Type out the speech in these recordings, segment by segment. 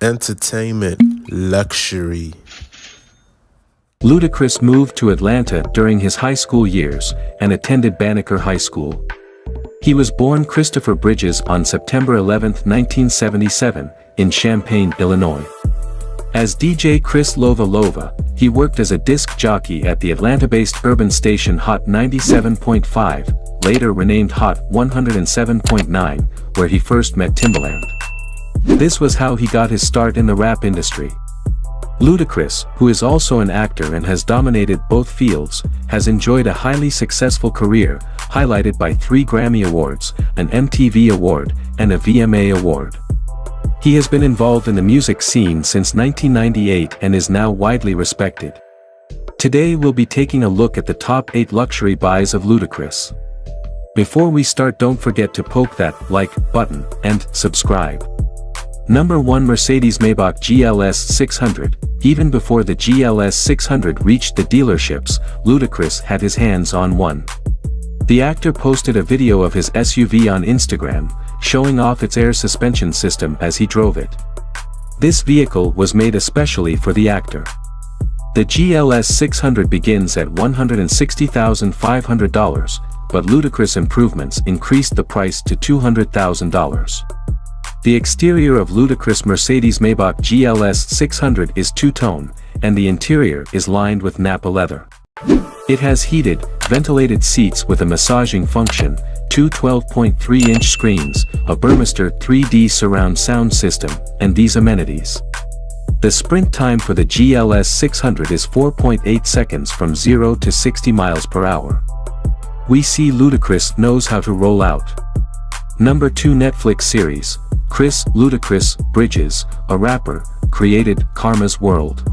Entertainment, luxury. Ludacris moved to Atlanta during his high school years and attended Banneker High School. He was born Christopher Bridges on September 11, 1977, in Champaign, Illinois. As DJ Chris Lova Lova, he worked as a disc jockey at the Atlanta-based urban station Hot 97.5, later renamed Hot 107.9, where he first met Timbaland. This was how he got his start in the rap industry. Ludacris, who is also an actor and has dominated both fields, has enjoyed a highly successful career, highlighted by 3 Grammy Awards, an MTV Award, and a VMA Award. He has been involved in the music scene since 1998 and is now widely respected. Today we'll be taking a look at the top 8 luxury buys of Ludacris. Before we start, don't forget to poke that like button and subscribe. Number 1, Mercedes-Maybach GLS 600. Even before the GLS 600 reached the dealerships, Ludacris had his hands on one. The actor posted a video of his SUV on Instagram, showing off its air suspension system as he drove it. This vehicle was made especially for the actor. The GLS 600 begins at $160,500, but Ludacris improvements increased the price to $200,000. The exterior of Ludacris Mercedes-Maybach GLS 600 is two-tone, and the interior is lined with Napa leather. It has heated, ventilated seats with a massaging function, 2 12.3-inch screens, a Burmester 3D surround sound system, and these amenities. The sprint time for the GLS 600 is 4.8 seconds from 0 to 60 miles per hour. We see Ludacris knows how to roll out. Number 2, Netflix series. Chris Ludacris Bridges, a rapper, created Karma's World.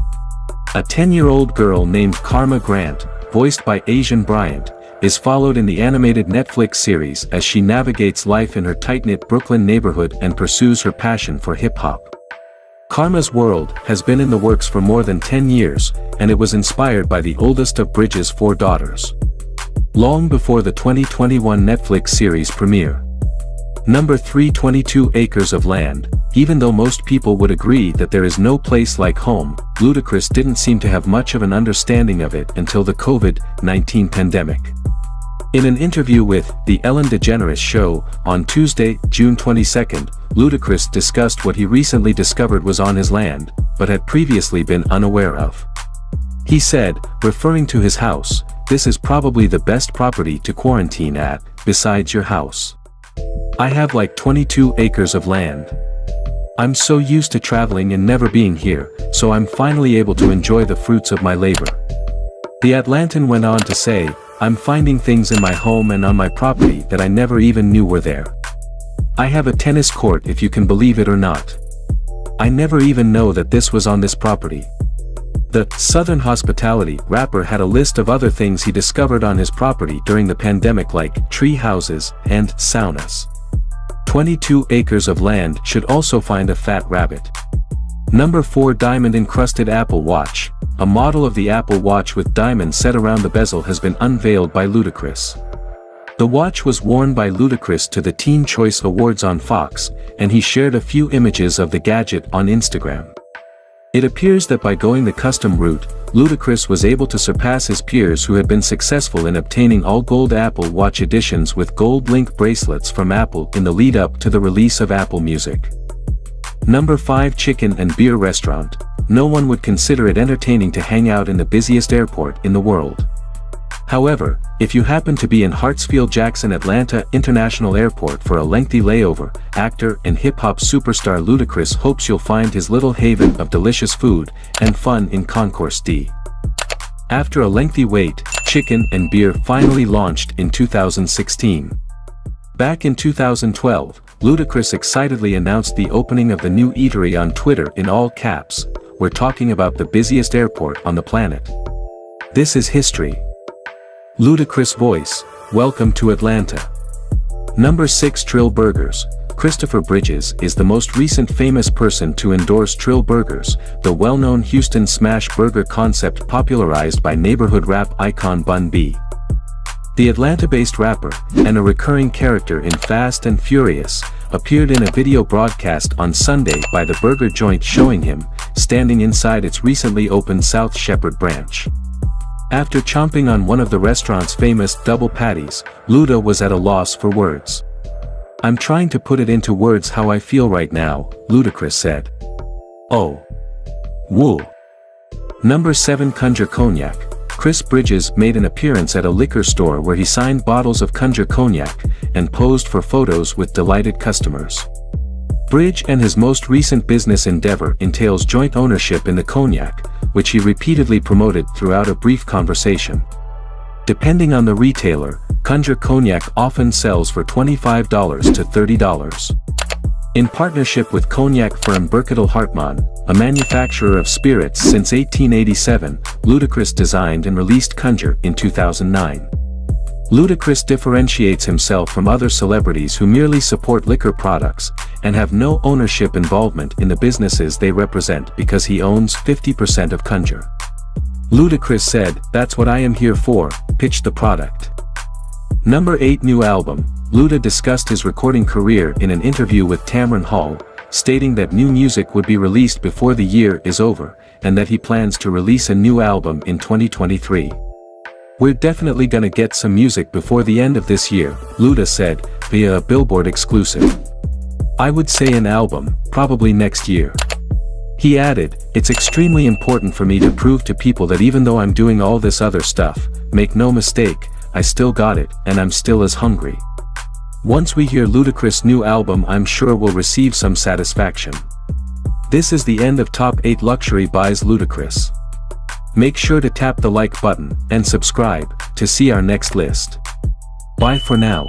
A 10-year-old girl named Karma Grant, voiced by Asian Bryant, is followed in the animated Netflix series as she navigates life in her tight-knit Brooklyn neighborhood and pursues her passion for hip-hop. Karma's World has been in the works for more than 10 years, and it was inspired by the oldest of Bridges' 4 daughters. Long before the 2021 Netflix series premiere. Number 3, 22 acres of land. Even though most people would agree that there is no place like home, Ludacris didn't seem to have much of an understanding of it until the COVID-19 pandemic. In an interview with The Ellen DeGeneres Show on Tuesday, June 22, Ludacris discussed what he recently discovered was on his land, but had previously been unaware of. He said, referring to his house, "This is probably the best property to quarantine at, besides your house. I have like 22 acres of land. I'm so used to traveling and never being here, so I'm finally able to enjoy the fruits of my labor." The Atlantan went on to say, "I'm finding things in my home and on my property that I never even knew were there. I have a tennis court, if you can believe it or not. I never even know that this was on this property." The Southern Hospitality rapper had a list of other things he discovered on his property during the pandemic, like tree houses and saunas. 22 acres of land should also find a fat rabbit. Number 4, Diamond-Encrusted Apple Watch. A model of the Apple Watch with diamonds set around the bezel has been unveiled by Ludacris. The watch was worn by Ludacris to the Teen Choice Awards on Fox, and he shared a few images of the gadget on Instagram. It appears that by going the custom route, Ludacris was able to surpass his peers who had been successful in obtaining all-gold Apple Watch editions with gold link bracelets from Apple in the lead-up to the release of Apple Music. Number 5, Chicken and Beer Restaurant. No one would consider it entertaining to hang out in the busiest airport in the world. However, if you happen to be in Hartsfield-Jackson Atlanta International Airport for a lengthy layover, actor and hip-hop superstar Ludacris hopes you'll find his little haven of delicious food and fun in Concourse D. After a lengthy wait, Chicken and Beer finally launched in 2016. Back in 2012, Ludacris excitedly announced the opening of the new eatery on Twitter in all caps. "We're talking about the busiest airport on the planet. This is history." Ludacris voice, "Welcome to Atlanta." Number 6, Trill Burgers. Christopher Bridges is the most recent famous person to endorse Trill Burgers, the well-known Houston smash burger concept popularized by neighborhood rap icon Bun B. The Atlanta-based rapper, and a recurring character in Fast and Furious, appeared in a video broadcast on Sunday by the burger joint showing him, standing inside its recently opened South Shepherd branch. After chomping on one of the restaurant's famous double patties, Luda was at a loss for words. "I'm trying to put it into words how I feel right now," Ludacris said. Oh. Woo. Number 7 Conja Cognac. Chris Bridges made an appearance at a liquor store where he signed bottles of Conja Cognac and posed for photos with delighted customers. Bridge and his most recent business endeavor entails joint ownership in the cognac, which he repeatedly promoted throughout a brief conversation. Depending on the retailer, Conja Cognac often sells for $25 to $30. In partnership with cognac firm Berkedel Hartmann, a manufacturer of spirits since 1887, Ludacris designed and released Conja in 2009. Ludacris differentiates himself from other celebrities who merely support liquor products, and have no ownership involvement in the businesses they represent because he owns 50% of Conja. Ludacris said, "That's what I am here for, pitch the product." Number 8 New album. Luda discussed his recording career in an interview with Tamron Hall, stating that new music would be released before the year is over, and that he plans to release a new album in 2023. "We're definitely gonna get some music before the end of this year," Luda said, via a Billboard exclusive. "I would say an album, probably next year." He added, "It's extremely important for me to prove to people that even though I'm doing all this other stuff, make no mistake, I still got it, and I'm still as hungry." Once we hear Ludacris' new album, I'm sure we'll receive some satisfaction. This is the end of Top 8 Luxury Buys Ludacris. Make sure to tap the like button and subscribe to see our next list. Bye for now.